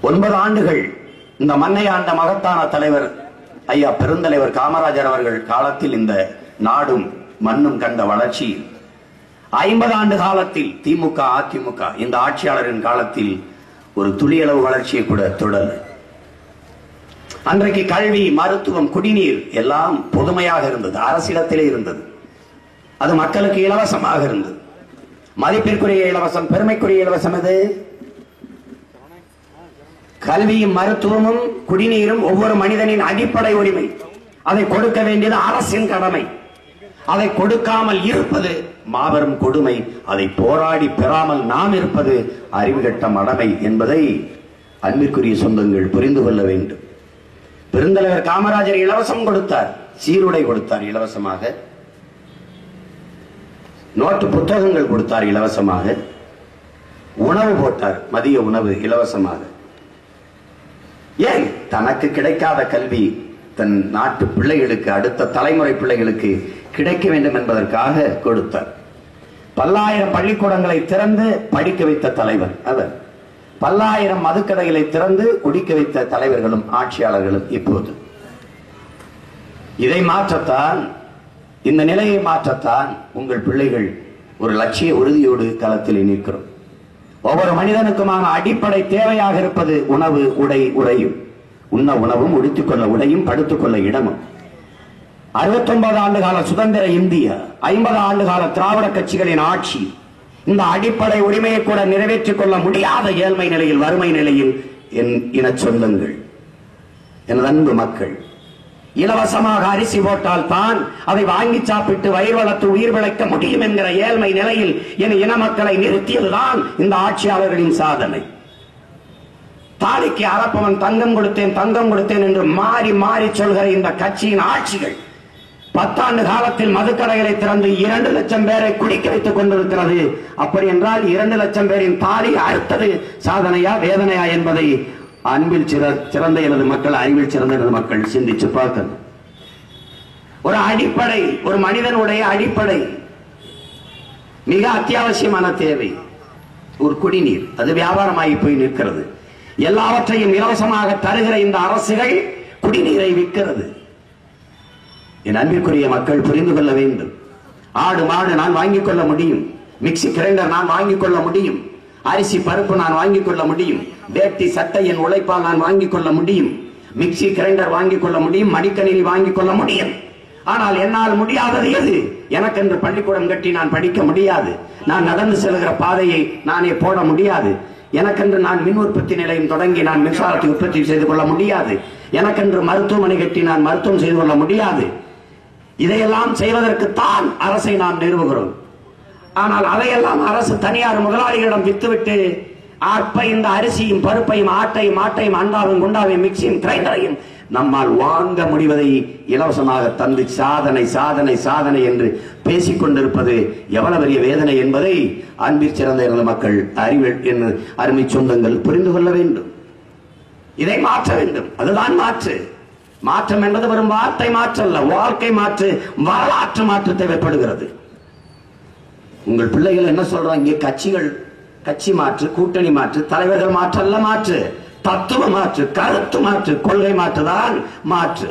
9 ஆண்டுகள் இந்த மண்ணை ஆண்ட மகத்தான தலைவர் ஐயா பெருந்தலைவர் காமராஜர் அவர்கள் காலத்தில் இந்த நாடும் மண்ணும் கண்ட வளர்ச்சி 50 ஆண்டு காலத்தில் திமுக அதிமுக இந்த ஆட்சியாளரின் காலத்தில் ஒரு துளியளவு வளர்ச்சியை கூட தொடர். அன்றைக்கு கல்வி, மருத்துவம், குடிநீர் எல்லாம் பொதுமையாக இருந்தது, அரசிடத்திலே இருந்தது. அது மக்களுக்கு இலவசமாக இருந்தது. மதிப்பிற்குரிய இலவசம், பெருமைக்குரிய இலவசம் எது? கல்வியும் மருத்துவமும் குடிநீரும் ஒவ்வொரு மனிதனின் அடிப்படை உரிமை. அதை கொடுக்க வேண்டியது அரசின் கடமை. அதை கொடுக்காமல் இருப்பது மாபெரும் கொடுமை. அதை போராடி பெறாமல் நாம் இருப்பது அறிவுகட்ட மடமை என்பதை அன்பிற்குரிய சொந்தங்கள் புரிந்து கொள்ள வேண்டும். பெருந்தலைவர் காமராஜர் இலவசம் கொடுத்தார், சீருடை கொடுத்தார் இலவசமாக, நோட்டு புத்தகங்கள் கொடுத்தார் இலவசமாக, உணவு போட்டார், மதிய உணவு இலவசமாக. ஏன்? தனக்கு கிடைக்காத கல்வி தன் நாட்டு பிள்ளைகளுக்கு, அடுத்த தலைமுறை பிள்ளைகளுக்கு கிடைக்க வேண்டும் என்பதற்காக கொடுத்தார். பல்லாயிரம் பள்ளிக்கூடங்களை திறந்து படிக்க வைத்த தலைவர் அவர். பல்லாயிரம் மதுக்கடைகளை திறந்து குடிக்க வைத்த தலைவர்களும் ஆட்சியாளர்களும் இப்போது. இதை மாற்றத்தான், இந்த நிலையை மாற்றத்தான் உங்கள் பிள்ளைகள் ஒரு லட்சிய உறுதியோடு களத்தில் நிற்கிறோம். ஒவ்வொரு மனிதனுக்குமான அடிப்படை தேவையாக இருப்பது உணவு, உடை, உடையும். உண்ண உணவும், உடுத்திக்கொள்ள உடையும், படுத்துக்கொள்ள இடமும். 69 ஆண்டு கால சுதந்திர இந்தியா, 50 ஆண்டு கால திராவிட கட்சிகளின் ஆட்சி இந்த அடிப்படை உரிமையை கூட நிறைவேற்றிக் கொள்ள முடியாத ஏழ்மை நிலையில், வறுமை நிலையில் என் இன சொந்தங்கள், எனது அன்பு மக்கள், இலவசமாக அரிசி போட்டால் தான் அதை வாங்கி சாப்பிட்டு வயிறு வளர்த்து உயிர் பிழைக்க முடியும் என்கிற ஏழ்மை நிலையில் என் இன மக்களை நிறுத்தியதுதான் இந்த ஆட்சியாளர்களின் சாதனை. தாலிக்கு அரப்பவன் தங்கம் கொடுத்தேன் தங்கம் கொடுத்தேன் என்று மாறி மாறி சொல்கிற இந்த கட்சியின் ஆட்சிகள் 10 ஆண்டு காலத்தில் மதுக்கடைகளை திறந்து 2 லட்சம் பேரை குடிக்க வைத்துக் கொண்டிருக்கிறது. அப்படி என்றால் 2 லட்சம் பேரின் தாலி அறுத்தது சாதனையா வேதனையா என்பதை அன்பில் சிறந்த எனது மக்கள், அறிவில் சிறந்த எனது மக்கள் சிந்திச்சு பார்க்கணும். ஒரு அடிப்படை, ஒரு மனிதனுடைய அடிப்படை மிக அத்தியாவசியமான தேவை ஒரு குடிநீர். அது வியாபாரமாகி போய் நிற்கிறது. எல்லாவற்றையும் இலவசமாக தருகிற இந்த அரசுகள் குடிநீரை விற்கிறது. என் அன்பிற்குரிய மக்கள் புரிந்து கொள்ள வேண்டும். ஆடு மாடு நான் வாங்கிக் கொள்ள முடியும், மிக்சி கிரைண்டர் நான் வாங்கிக் கொள்ள முடியும், அரிசி பருப்பு நான் வாங்கிக் கொள்ள முடியும், வேட்டி சட்டை என் உழைப்பால் நான் வாங்கிக் கொள்ள முடியும், மிக்சி கிரைண்டர் வாங்கிக் கொள்ள முடியும், மடிக்கணினி வாங்கிக் கொள்ள முடியும். ஆனால் என்னால் முடியாதது எது? எனக்கென்று பள்ளிக்கூடம் கட்டி நான் படிக்க முடியாது. நான் நடந்து செல்கிற பாதையை நானே போட முடியாது. எனக்கென்று நான் மின் உற்பத்தி நிலையம் தொடங்கி நான் மின்சாரத்தை உற்பத்தி செய்து கொள்ள முடியாது. எனக்கென்று மருத்துவமனை கட்டி நான் மருத்துவம் செய்து கொள்ள முடியாது. இதையெல்லாம் செய்வதற்குத்தான் அரசை நாம் நிறுவுகிறோம். ஆனால் அதையெல்லாம் அரசு தனியார் முதலாளிகளிடம் வித்துவிட்டு அற்ப இந்த அரிசியும் பருப்பையும் ஆட்டையும் அண்டாவையும் குண்டாவையும் மிக்சியும் கிரைண்டரையும் நம்மால் வாங்க முடிவதை இலவசமாக தந்து சாதனை சாதனை சாதனை என்று பேசிக் கொண்டிருப்பது எவ்வளவு பெரிய வேதனை என்பதை அன்பிற் சிறந்த எனது மக்கள், அறிவில் என்று அருமை சொந்தங்கள் புரிந்து கொள்ள வேண்டும். இதை மாற்ற வேண்டும். அதுதான் மாற்று. மாற்றம் என்பது வெறும் வார்த்தை மாற்றல்ல, வாழ்க்கை மாற்று, வரலாற்று மாற்று தேவைப்படுகிறது. உங்கள் பிள்ளைகள் என்ன சொல்றாங்க? கட்சிகள், கட்சி மாற்று, கூட்டணி மாற்று, தலைவர்கள் மாற்றல்ல மாற்று, தத்துவ மாற்று, கருத்து மாற்று, கொள்கை மாற்றுதான் மாற்று.